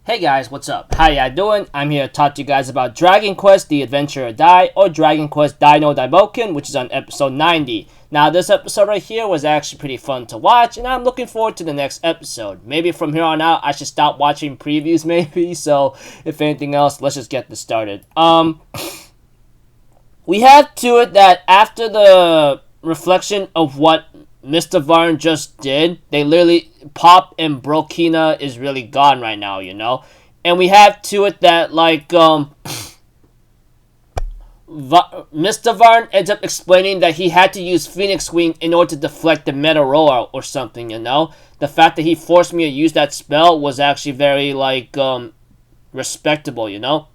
Hey guys, what's up? How ya doing? I'm here to talk to you guys about Dragon Quest, The Adventure of Dai, or Dragon Quest Dai no Da'i Boken, which is on episode 90. Now, this episode right here was actually pretty fun to watch, and I'm looking forward to the next episode. Maybe from here on out, I should stop watching previews, maybe, so if anything else, let's just get this started. We have to it that after the reflection of what Mr. Varn just did, they literally, Pop and Brokina is really gone right now, you know? And we have to it that, Mr. Varn ends up explaining that he had to use Phoenix Wing in order to deflect the Meteora or something, you know? The fact that he forced me to use that spell was actually very, respectable, you know?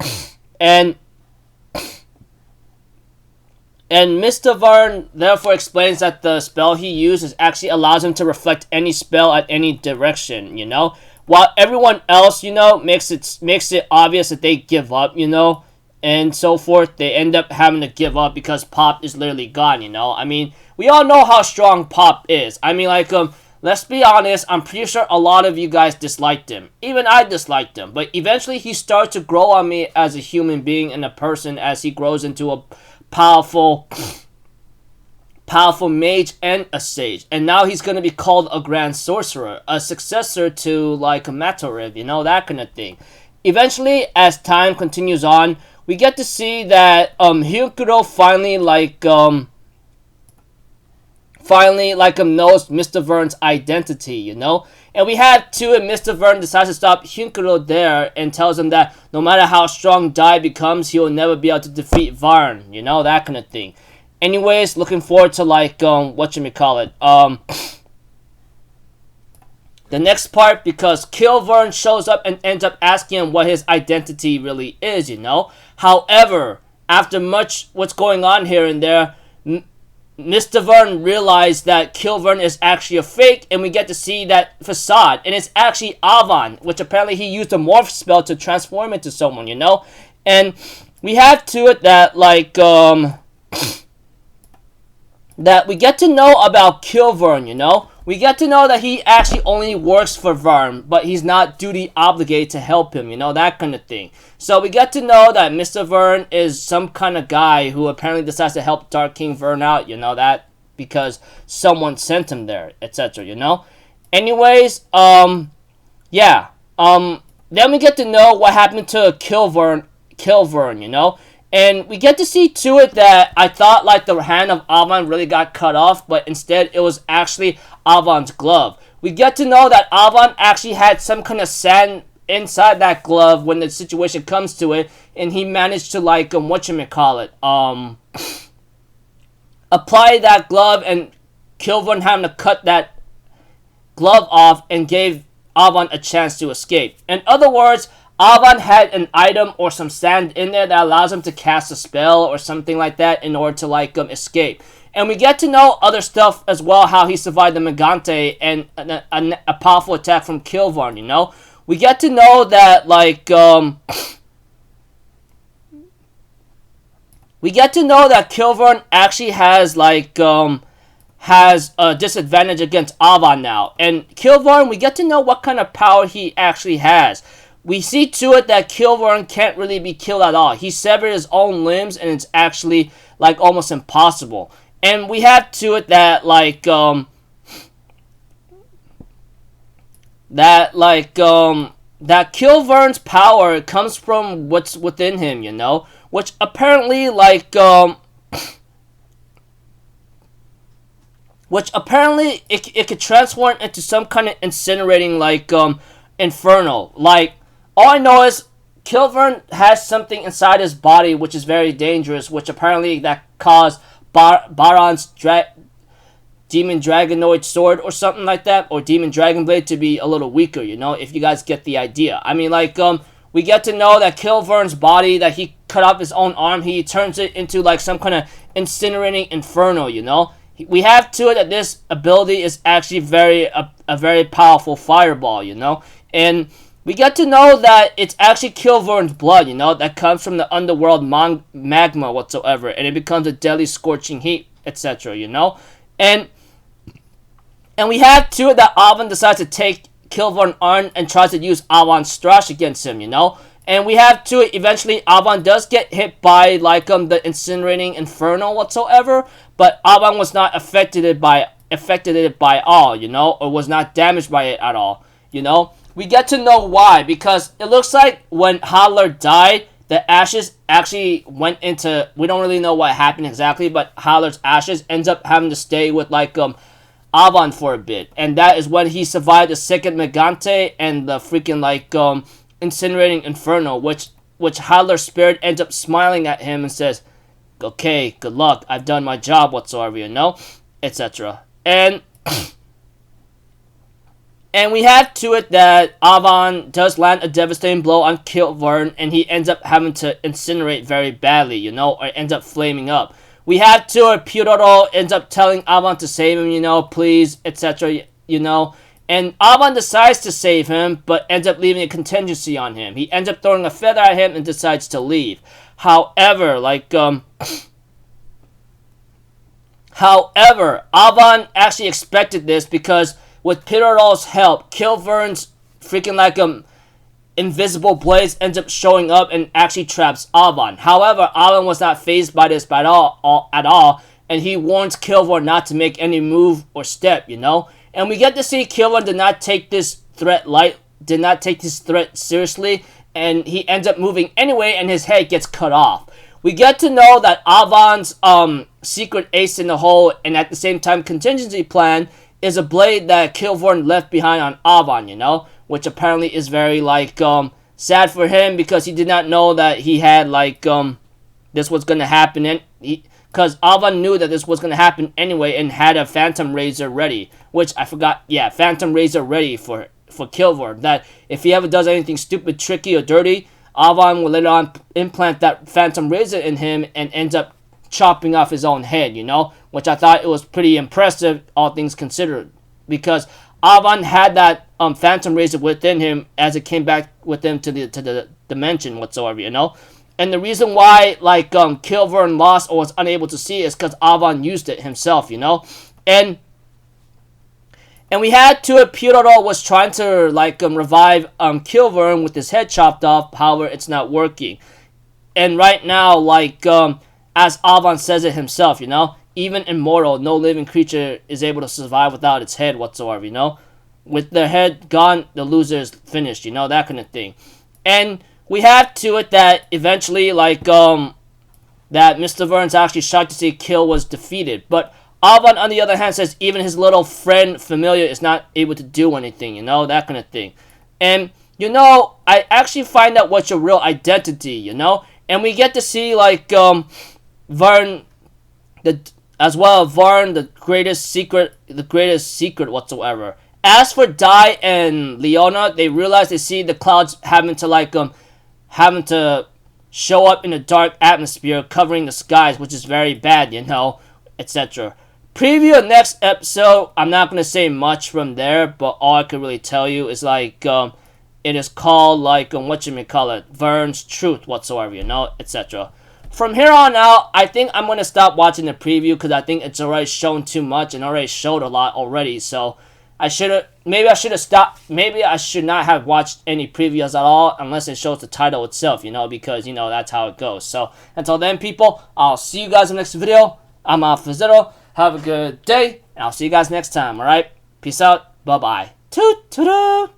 And Mr. Varn therefore explains that the spell he uses actually allows him to reflect any spell at any direction, you know? While everyone else, you know, makes it obvious that they give up, you know, and so forth, they end up having to give up because Pop is literally gone, you know? I mean, we all know how strong Pop is. I mean, let's be honest, I'm pretty sure a lot of you guys disliked him. Even I disliked him, but eventually he started to grow on me as a human being and a person as he grows into a powerful mage and a sage, and now he's gonna be called a grand sorcerer, a successor to a Matoriv, you know, that kind of thing. Eventually, as time continues on, we get to see that Hyunkuro finally knows Mr. Vern's identity, you know? And we have two, and Mr. Vern decides to stop Hyunkuro there and tells him that no matter how strong Dai becomes, he will never be able to defeat Varn, you know, that kind of thing. Anyways, looking forward to the next part, because Kill Vern shows up and ends up asking him what his identity really is, you know? However, after much what's going on here and there, Mr. Vern realized that Kill Vern is actually a fake, and we get to see that facade, and it's actually Avon, which apparently he used a morph spell to transform into someone, you know? And we have to it that, that we get to know about Kill Vern, you know? We get to know that he actually only works for Vern, but he's not duty obligated to help him, you know, that kind of thing. So we get to know that Mr. Vern is some kind of guy who apparently decides to help Dark King Vern out, you know, that because someone sent him there, etc., you know? Anyways, then we get to know what happened to Kill Vern, you know? And we get to see to it that I thought the hand of Avon really got cut off, but instead it was actually Avon's glove. We get to know that Avon actually had some kind of sand inside that glove when the situation comes to it, and he managed to apply that glove, and Kilvern having to cut that glove off and gave Avon a chance to escape. In other words, Avon had an item or some sand in there that allows him to cast a spell or something like that in order to escape. And we get to know other stuff as well, how he survived the Megante and a powerful attack from Kilvarn, you know? We get to know that, we get to know that Kilvarn actually has, has a disadvantage against Avon now. And Kilvarn, we get to know what kind of power he actually has. We see to it that Kilvarn can't really be killed at all. He severed his own limbs, and it's actually, almost impossible. And we have to it that, that Kilvern's power comes from what's within him, you know? Which apparently, it could transform into some kind of incinerating, inferno. All I know is Kilvern has something inside his body which is very dangerous, which apparently that caused Baron's Demon Dragonoid Sword or something like that, or Demon Dragon Blade to be a little weaker, you know, if you guys get the idea. I mean, we get to know that Kilvern's body, that he cut off his own arm, he turns it into, some kind of incinerating inferno, you know? We have to it that this ability is actually a very powerful fireball, you know? And we get to know that it's actually Kilvern's blood, you know, that comes from the underworld magma whatsoever, and it becomes a deadly scorching heat, etc., you know? And we have to it that Avon decides to take Kilvern earned and tries to use Avon's Strash against him, you know? And we have to it, eventually Avon does get hit by, like, the Incinerating Inferno whatsoever, but Avon was not affected it by all, you know? Or was not damaged by it at all, you know? We get to know why, because it looks like when Hodler died, the ashes actually went into, we don't really know what happened exactly, but Hodler's ashes ends up having to stay with, like, Avon for a bit. And that is when he survived the second Megante and the freaking, like, Incinerating Inferno, which Hodler's spirit ends up smiling at him and says, okay, good luck, I've done my job whatsoever, you know, etc. And we have to it that Avon does land a devastating blow on Kilvern, and he ends up having to incinerate very badly, you know, or ends up flaming up. We have to it, Pyotr ends up telling Avon to save him, you know, please, etc., you know. And Avon decides to save him, but ends up leaving a contingency on him. He ends up throwing a feather at him and decides to leave. However, Avon actually expected this because with Pyrrhol's help, Kilvern's freaking, like, invisible blades ends up showing up and actually traps Avon. However, Avon was not fazed by this at all, and he warns Kilvern not to make any move or step, you know? And we get to see Kilvern did not take this threat seriously, and he ends up moving anyway, and his head gets cut off. We get to know that Avon's secret ace in the hole, and at the same time contingency plan, is a blade that Kilvern left behind on Avon, you know, which apparently is very, like, sad for him because he did not know that he had, like, this was gonna happen, and because Avon knew that this was gonna happen anyway and had a Phantom Razor ready, which I forgot, yeah, Phantom Razor ready for Kilvern, that if he ever does anything stupid, tricky, or dirty, Avon will later on implant that Phantom Razor in him and ends up chopping off his own head, you know, which I thought it was pretty impressive, all things considered, because Avon had that Phantom Razor within him as it came back with him to the dimension whatsoever, you know. And the reason why, like, Kilvern lost or was unable to see is because Avon used it himself, you know. And we had to it, Pyotr was trying to, like, revive Kilvern with his head chopped off. However, it's not working. And right now, like, as Avon says it himself, you know, even immortal, no living creature is able to survive without its head whatsoever, you know. With their head gone, the loser is finished, you know, that kind of thing. And we have to it that eventually, like, that Mr. Vern's actually shocked to see Kill was defeated. But Avon, on the other hand, says even his little friend, Familiar, is not able to do anything, you know, that kind of thing. And, you know, I actually find out what's your real identity, you know. And we get to see, like, Vern, Vern, the greatest secret whatsoever. As for Dai and Leona, they realize they see the clouds having to show up in a dark atmosphere covering the skies, which is very bad, you know, etc. Preview of next episode, I'm not going to say much from there, but all I can really tell you is, like, it is called, like, Vern's Truth whatsoever, you know, etc. From here on out, I think I'm going to stop watching the preview because I think it's already shown too much and already showed a lot already, so maybe I should have stopped, maybe I should not have watched any previews at all unless it shows the title itself, you know, because, you know, that's how it goes. So, until then, people, I'll see you guys in the next video. I'm Alpha. Have a good day, and I'll see you guys next time, alright? Peace out. Bye-bye. Toot-toot-toot.